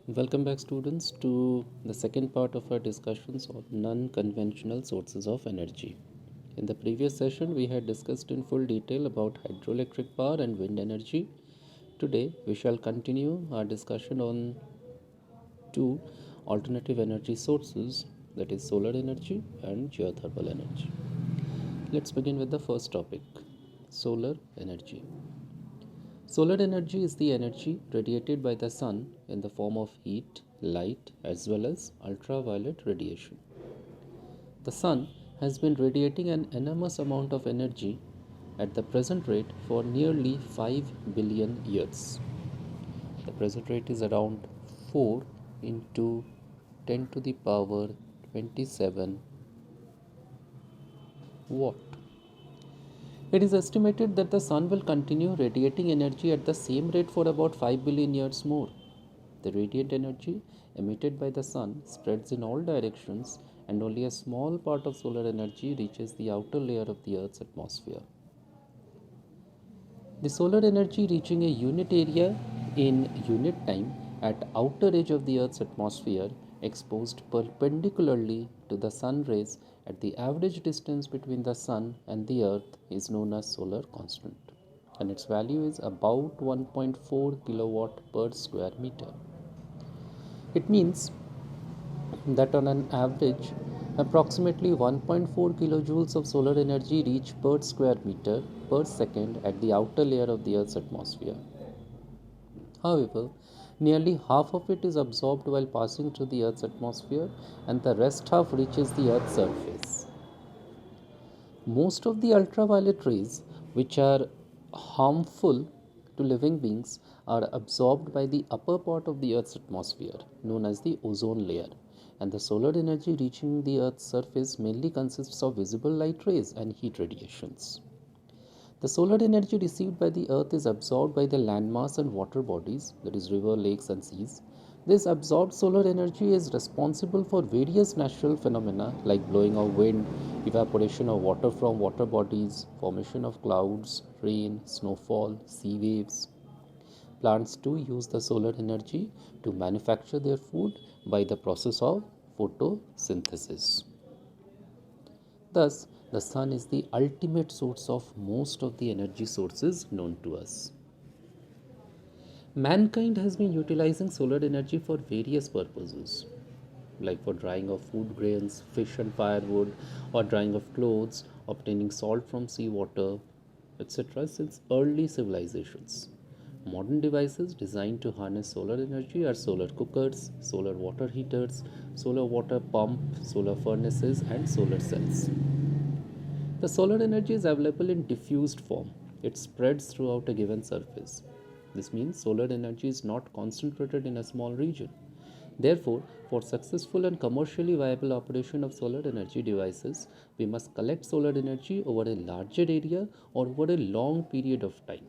Welcome back, students, to the second part of our discussions on non-conventional sources of energy. In the previous session, we had discussed in full detail about hydroelectric power and wind energy. Today, we shall continue our discussion on two alternative energy sources, that is solar energy and geothermal energy. Let's begin with the first topic, solar energy. Solar energy is the energy radiated by the sun in the form of heat, light, as well as ultraviolet radiation. The sun has been radiating an enormous amount of energy at the present rate for nearly 5 billion years. The present rate is around 4 into 10 to the power 27 watt. It is estimated that the sun will continue radiating energy at the same rate for about 5 billion years more. The radiant energy emitted by the sun spreads in all directions, and only a small part of solar energy reaches the outer layer of the Earth's atmosphere. The solar energy reaching a unit area in unit time at outer edge of the Earth's atmosphere, exposed perpendicularly to the sun rays at the average distance between the sun and the Earth, is known as solar constant, and its value is about 1.4 kilowatt per square meter. It means that on an average, approximately 1.4 kilojoules of solar energy reach per square meter per second at the outer layer of the Earth's atmosphere. However, nearly half of it is absorbed while passing through the Earth's atmosphere, and the rest half reaches the Earth's surface. Most of the ultraviolet rays, which are harmful to living beings, are absorbed by the upper part of the Earth's atmosphere, known as the ozone layer, and the solar energy reaching the Earth's surface mainly consists of visible light rays and heat radiations. The solar energy received by the Earth is absorbed by the landmass and water bodies, that is, river, lakes, and seas. This absorbed solar energy is responsible for various natural phenomena like blowing of wind, evaporation of water from water bodies, formation of clouds, rain, snowfall, sea waves. Plants too use the solar energy to manufacture their food by the process of photosynthesis. Thus, the sun is the ultimate source of most of the energy sources known to us. Mankind has been utilizing solar energy for various purposes, like for drying of food grains, fish and firewood, or drying of clothes, obtaining salt from seawater, etc., since early civilizations. Modern devices designed to harness solar energy are solar cookers, solar water heaters, solar water pump, solar furnaces, and solar cells. The solar energy is available in diffused form. It spreads throughout a given surface. This means solar energy is not concentrated in a small region. Therefore, for successful and commercially viable operation of solar energy devices, we must collect solar energy over a larger area or over a long period of time.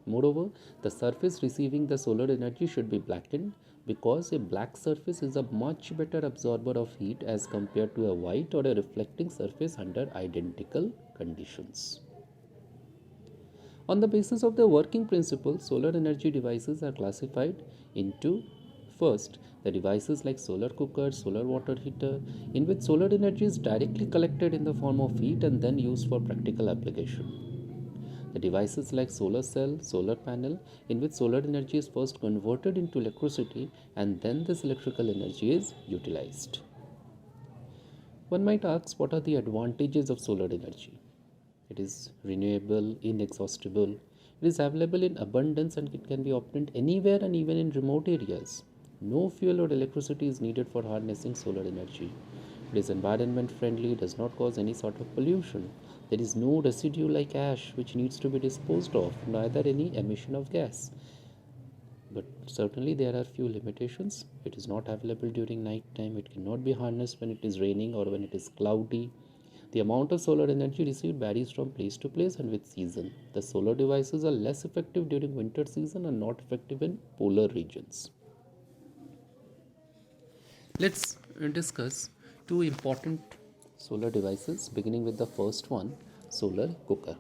Moreover, the surface receiving the solar energy should be blackened, because a black surface is a much better absorber of heat as compared to a white or a reflecting surface under identical conditions. On the basis of the working principle, solar energy devices are classified into: first, the devices like solar cooker, solar water heater, in which solar energy is directly collected in the form of heat and then used for practical application. The devices like solar cell, solar panel, in which solar energy is first converted into electricity and then this electrical energy is utilized. One might ask, what are the advantages of solar energy? It is renewable, inexhaustible, it is available in abundance, and it can be obtained anywhere and even in remote areas. No fuel or electricity is needed for harnessing solar energy. It is environment friendly, does not cause any sort of pollution. There is no residue like ash which needs to be disposed of, neither any emission of gas. But certainly there are few limitations. It is not available during night time. It cannot be harnessed when it is raining or when it is cloudy. The amount of solar energy received varies from place to place and with season. The solar devices are less effective during winter season and not effective in polar regions. Let's discuss two important solar devices, beginning with the first one, solar cooker.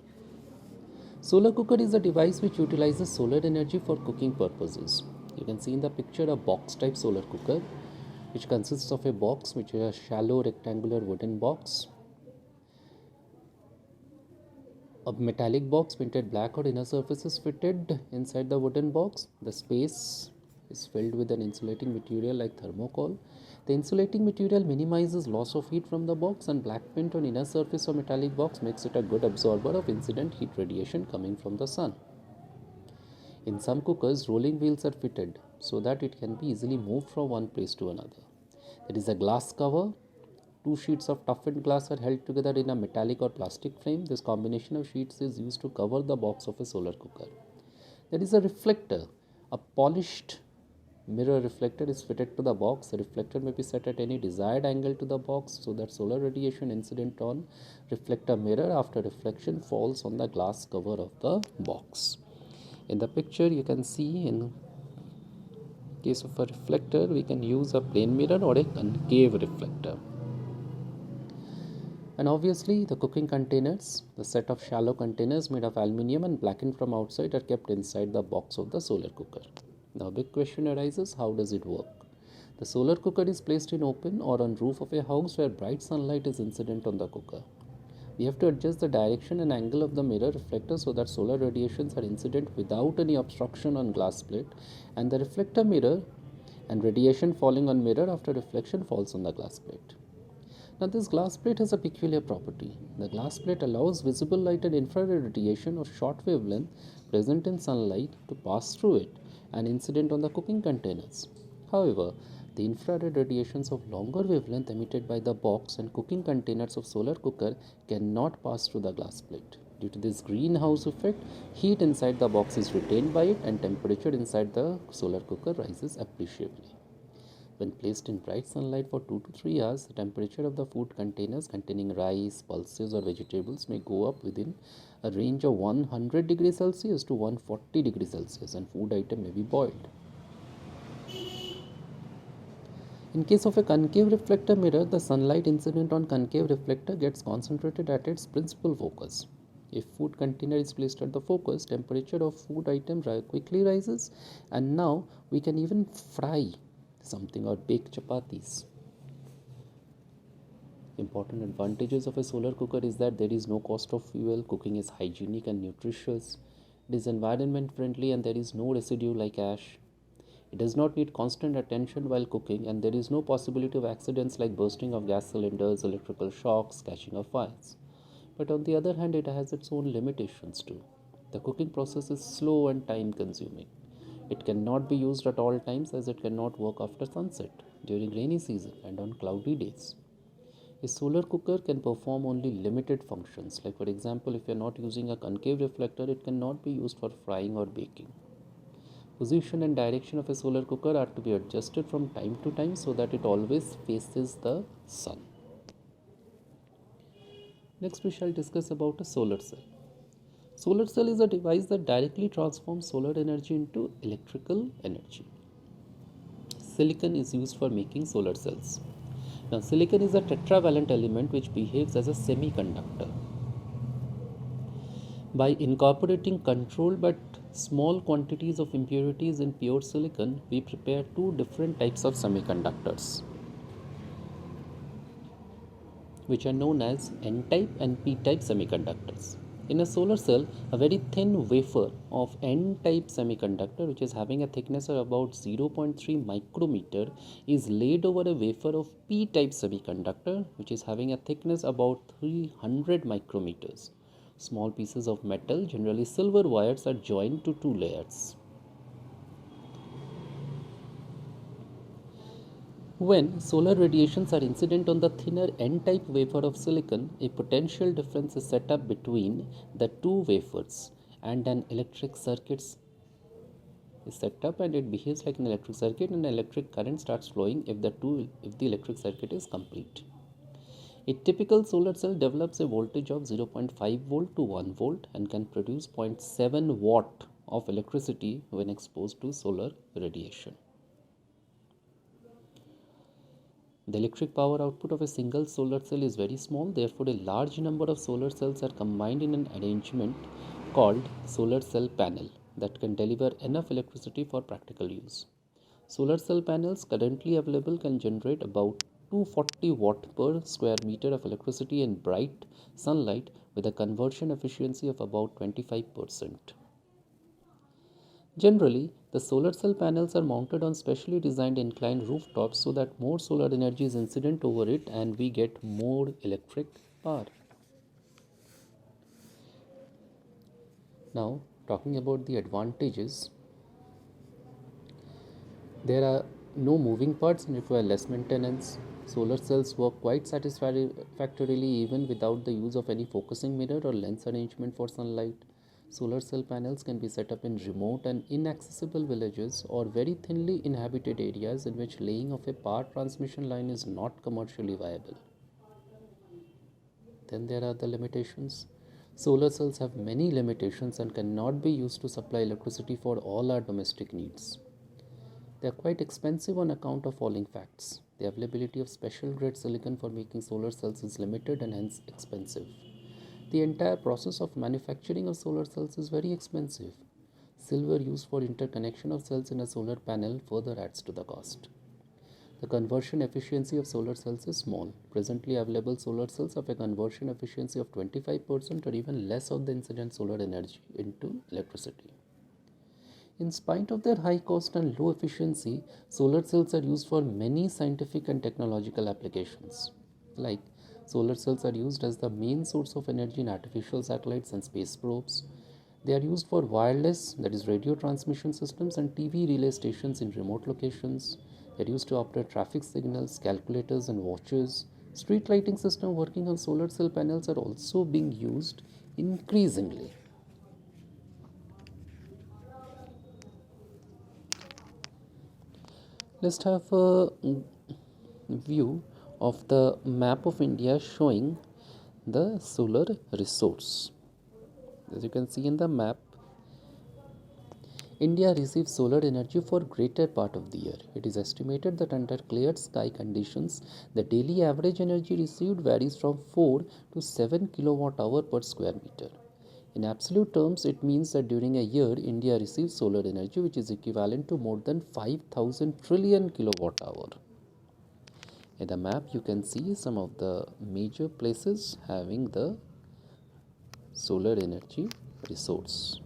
Solar cooker is a device which utilizes solar energy for cooking purposes. You can see in the picture a box type solar cooker, which consists of a box, which is a shallow rectangular wooden box. A metallic box painted black or inner surface is fitted inside the wooden box. The space is filled with an insulating material like thermocol. The insulating material minimizes loss of heat from the box, and black paint on inner surface of metallic box makes it a good absorber of incident heat radiation coming from the sun. In some cookers, rolling wheels are fitted so that it can be easily moved from one place to another. There is a glass cover. Two sheets of toughened glass are held together in a metallic or plastic frame. This combination of sheets is used to cover the box of a solar cooker. There is a reflector. A polished mirror reflector is fitted to the box. The reflector may be set at any desired angle to the box so that solar radiation incident on reflector mirror after reflection falls on the glass cover of the box. In the picture, you can see in case of a reflector, we can use a plane mirror or a concave reflector. And obviously, the cooking containers, the set of shallow containers made of aluminium and blackened from outside, are kept inside the box of the solar cooker. Now, a big question arises: how does it work? The solar cooker is placed in open or on roof of a house where bright sunlight is incident on the cooker. We have to adjust the direction and angle of the mirror reflector so that solar radiations are incident without any obstruction on glass plate, and the reflector mirror and radiation falling on mirror after reflection falls on the glass plate. Now, this glass plate has a peculiar property. The glass plate allows visible light and infrared radiation of short wavelength present in sunlight to pass through it and incident on the cooking containers. However, the infrared radiations of longer wavelength emitted by the box and cooking containers of solar cooker cannot pass through the glass plate. Due to this greenhouse effect, heat inside the box is retained by it and temperature inside the solar cooker rises appreciably. When placed in bright sunlight for 2 to 3 hours, the temperature of the food containers containing rice, pulses or vegetables may go up within a range of 100 degrees Celsius to 140 degrees Celsius, and food item may be boiled. In case of a concave reflector mirror, the sunlight incident on concave reflector gets concentrated at its principal focus. If food container is placed at the focus, temperature of food item quickly rises, and now we can even fry something or bake chapatis. Important advantages of a solar cooker is that there is no cost of fuel, cooking is hygienic and nutritious, it is environment friendly, and there is no residue like ash. It does not need constant attention while cooking, and there is no possibility of accidents like bursting of gas cylinders, electrical shocks, catching of fires. But on the other hand, it has its own limitations too. The cooking process is slow and time consuming. It cannot be used at all times as it cannot work after sunset, during rainy season and on cloudy days. A solar cooker can perform only limited functions, like for example, if you are not using a concave reflector, it cannot be used for frying or baking. Position and direction of a solar cooker are to be adjusted from time to time so that it always faces the sun. Next, we shall discuss about a solar cell. Solar cell is a device that directly transforms solar energy into electrical energy. Silicon is used for making solar cells. Now, silicon is a tetravalent element which behaves as a semiconductor. By incorporating controlled but small quantities of impurities in pure silicon, we prepare two different types of semiconductors, which are known as N-type and P-type semiconductors. In a solar cell, a very thin wafer of N-type semiconductor, which is having a thickness of about 0.3 micrometer, is laid over a wafer of P-type semiconductor, which is having a thickness about 300 micrometers. Small pieces of metal, generally silver wires, are joined to two layers. When solar radiations are incident on the thinner N-type wafer of silicon, a potential difference is set up between the two wafers and an electric circuit is set up, and it behaves like an electric circuit, and electric current starts flowing if the electric circuit is complete. A typical solar cell develops a voltage of 0.5 volt to 1 volt and can produce 0.7 watt of electricity when exposed to solar radiation. The electric power output of a single solar cell is very small, therefore a large number of solar cells are combined in an arrangement called solar cell panel. that can deliver enough electricity for practical use. Solar cell panels currently available can generate about 240 watt per square meter of electricity in bright sunlight with a conversion efficiency of about 25%. Generally, the solar cell panels are mounted on specially designed inclined rooftops so that more solar energy is incident over it and we get more electric power. Now, talking about the advantages, there are no moving parts and require less maintenance. Solar cells work quite satisfactorily even without the use of any focusing mirror or lens arrangement for sunlight. Solar cell panels can be set up in remote and inaccessible villages or very thinly inhabited areas in which laying of a power transmission line is not commercially viable. Then there are the limitations. Solar cells have many limitations and cannot be used to supply electricity for all our domestic needs. They are quite expensive on account of following facts. The availability of special grade silicon for making solar cells is limited and hence expensive. The entire process of manufacturing of solar cells is very expensive. Silver used for interconnection of cells in a solar panel further adds to the cost. The conversion efficiency of solar cells is small. Presently available solar cells have a conversion efficiency of 25% or even less of the incident solar energy into electricity. In spite of their high cost and low efficiency, solar cells are used for many scientific and technological applications. Like solar cells are used as the main source of energy in artificial satellites and space probes. They are used for wireless, that is radio transmission systems, and TV relay stations in remote locations. They are used to operate traffic signals, calculators, and watches. Street lighting system working on solar cell panels are also being used increasingly. Let's have a view of the map of India showing the solar resource. As you can see in the map, India receives solar energy for greater part of the year. It is estimated that under clear sky conditions, the daily average energy received varies from 4 to 7 kilowatt hour per square meter. In absolute terms, it means that during a year, India receives solar energy which is equivalent to more than 5,000 trillion kilowatt hour. In the map, you can see some of the major places having the solar energy resource.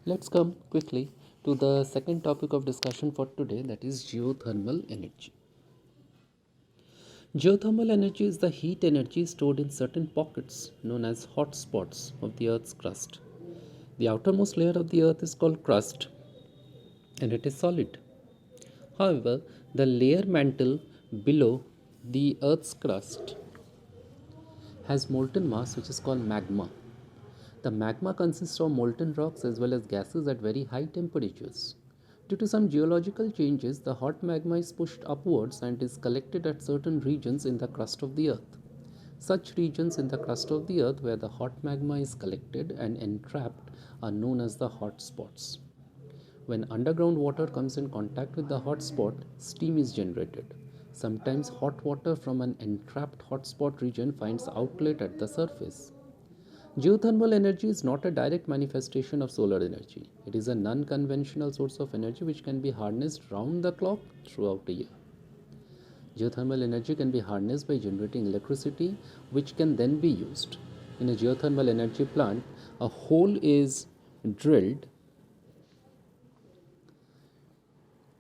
Let's come quickly to the second topic of discussion for today, that is geothermal energy. Geothermal energy is the heat energy stored in certain pockets known as hot spots of the Earth's crust. The outermost layer of the Earth is called crust and it is solid. However, the layer mantle below the Earth's crust has molten mass which is called magma. The magma consists of molten rocks as well as gases at very high temperatures. Due to some geological changes, the hot magma is pushed upwards and is collected at certain regions in the crust of the Earth. Such regions in the crust of the Earth where the hot magma is collected and entrapped are known as the hot spots. When underground water comes in contact with the hot spot, steam is generated. Sometimes hot water from an entrapped hotspot region finds outlet at the surface. Geothermal energy is not a direct manifestation of solar energy. It is a non-conventional source of energy which can be harnessed round the clock throughout a year. Geothermal energy can be harnessed by generating electricity which can then be used. In a geothermal energy plant, a hole is drilled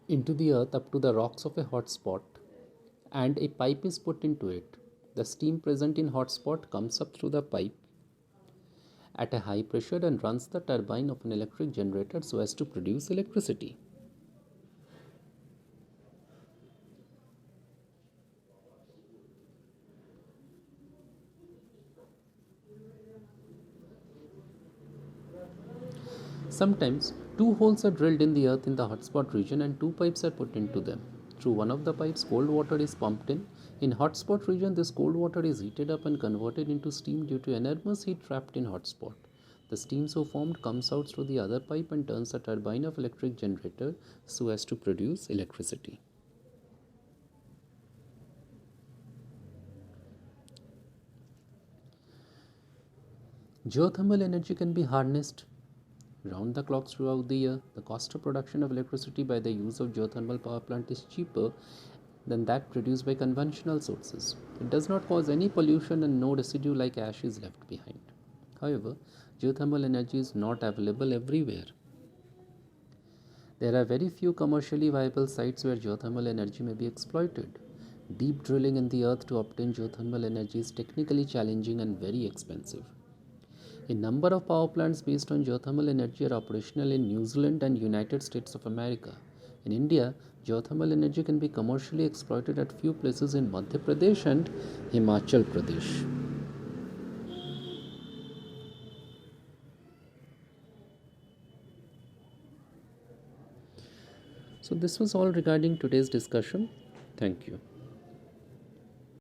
into the earth up to the rocks of a hotspot and a pipe is put into it. The steam present in hotspot comes up through the pipe at a high pressure and runs the turbine of an electric generator so as to produce electricity. Sometimes two holes are drilled in the earth in the hotspot region and two pipes are put into them. Through one of the pipes, cold water is pumped in. In hotspot region, this cold water is heated up and converted into steam due to enormous heat trapped in hotspot. The steam so formed comes out through the other pipe and turns the turbine of electric generator so as to produce electricity. Geothermal energy can be harnessed round the clock throughout the year. The cost of production of electricity by the use of geothermal power plant is cheaper than that produced by conventional sources. It does not cause any pollution and no residue like ash is left behind. However, geothermal energy is not available everywhere. There are very few commercially viable sites where geothermal energy may be exploited. Deep drilling in the earth to obtain geothermal energy is technically challenging and very expensive. A number of power plants based on geothermal energy are operational in New Zealand and United States of America. In India, geothermal energy can be commercially exploited at few places in Madhya Pradesh and Himachal Pradesh. So this was all regarding today's discussion. Thank you.